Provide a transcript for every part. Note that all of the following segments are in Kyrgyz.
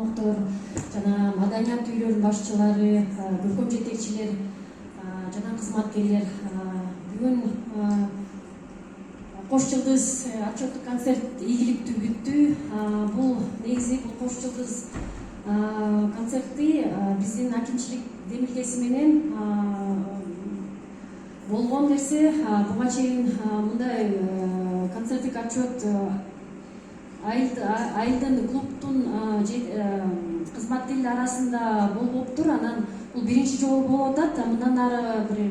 коноктор жана маданият үйлөрүнүн башчылары, көркөм жетекчилер жана кызматкерлер, бүгүн Кош Жылдыз отчеттук концерт ийгиликтүү бүттү. Бул негизи бул Кош Жылдыз концерти биздин акимчилик демилгеси менен болгон нерсе. Буга чейин мындай концерттик отчет айылдын клубтун кызматкерлери арасында болбоптур. Анан бул биринчи жолу болуп атат. Мындан ары бир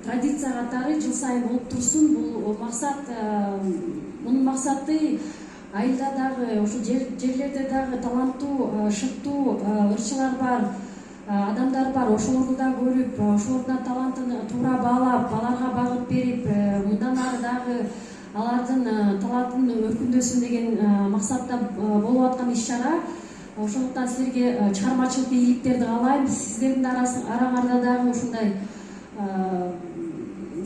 традиция катары жыл сайын болуп турсун. Бул максат, мунун максаты айылда дагы, ошол жерлерде дагы таланттуу, шыктуу ырчылар бар, адамдар бар. Ошолорду да көрүп, ошолордун талантын туура баалап, аларга багыт берип, мындан ары дагы алардын талантын өркүндөсүн деген максатта болуп аткан иш-чара. Ошондуктан силерге чыгармачылык ийгиликтерди каалайм. Сиздердин араңарда дагы ушундай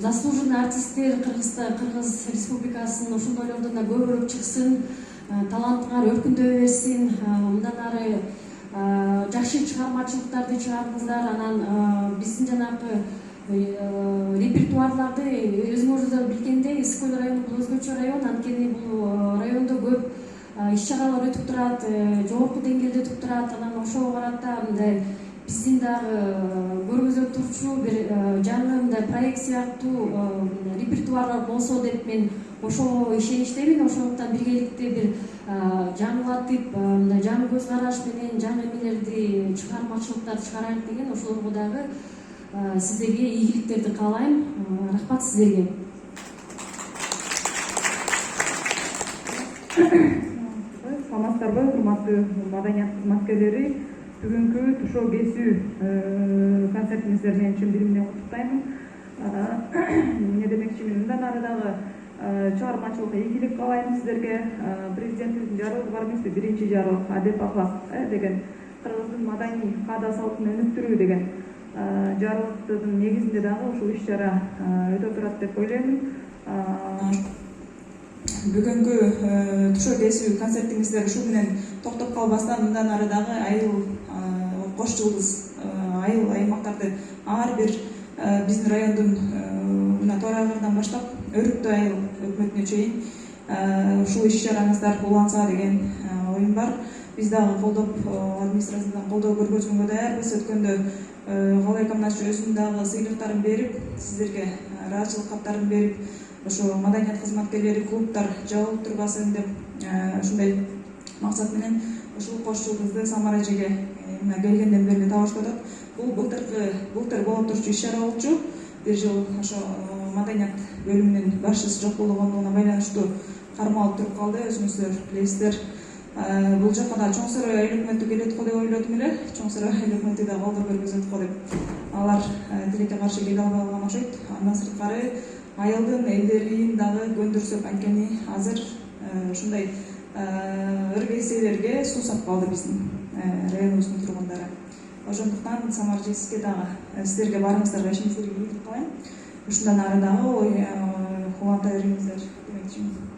заслуженный артисттер Кыргыз Республикасынын ошондойлордон да көбүрөөк чыксын, талантыңар өркүндөй берсин. Мындан ары жакшы чыгармачылыктарды чыгарыңыздар. Анан биздин жанагы репертуарларды өзүңөр да билгендей, Ысык Көл району бул өзгөчө район. Анткени бул райондо көп иш-чаралар өтүп турат, жогорку деңгээлде өтүп турат. Анан ошого карата мындай биздин дагы көргөзө турчу бир жаңы мындай проект сыяктуу репертуарлар болсо деп мен ошого ишеничтемин. Ошондуктан биргеликте бир жаңылатып, мындай жаңы көз караш менен жаңы эмелерди, чыгармачылыктарды чыгарайык деген, ошолорго дагы сиздерге ийгиликтерди каалайм. Рахмат сиздерге. Саламатсыздарбы, урматтуу маданият кызматкерлери. Бүгүнкү тушоо кесүү концертиңиздер менен чын диlimden куттуктаймын. Эмне демекчимин, мындан ары дагы чыгармачылыкка ийгилик каалайм сиздерге. Президенттин жарлыгы бар эмеспи, биринчи жарлык адеп ахлак деген, кыргыздын маданий каада салтын өнүктүрүү деген жарлыктын негизинде дагы ушул иш-чара өтө турат деп ойлоймун. Бүгүнкү тушоо кесүү концертиңиздер ушул менен токтоп калбастан, мындан ары дагы айыл, Кош Жылдыз айыл аймактарды ар бир биздин райондун мына Торайгырдан баштап Өрүктүү айыл өкмөтүнө чейин ушул иш-чараңыздар уланса деген оюм бар. Биз дагы колдоп, администрациядан колдоо көргөзгөнгө даярбыз. Өткөндө Калай коммуналчы өзүнүн дагы сыйлыктарын берип, сиздерге ыраазычылык каттарын берип, ошо маданият кызматкерлери, клубтар жабылып турбасын деп ушундай максат менен ушул Кош Жылдызды Самара эжеге мына келгенден бери табыштап атат. Бул былтыр болуп турчу иш-чара болчу. Бир жыл ошо маданият бөлүмүнүн башчысы жок болгондугуна байланыштуу кармалып туруп калды. Өзүңүздөр билесиздер. Бул жака да Чоң Сарай айыл өкмөтү келет го деп ойлодум эле. Чоң Сарай айыл өкмөтү да колдоо көргөзөт го деп. Алар тилекке каршы келе албай калган окшойт. Андан сырткары айылдын элдерин дагы көндүрсөк, анткени азыр ушундай ыргеселерге суу сапкалды биздин районубуздун тургундары. Ошондуктан Самара эжесине дагы сиздерге барыңыздарга ишенимдерди билдирип калайын. Ушундан ары дагы уланта бериңиздер демекчимин.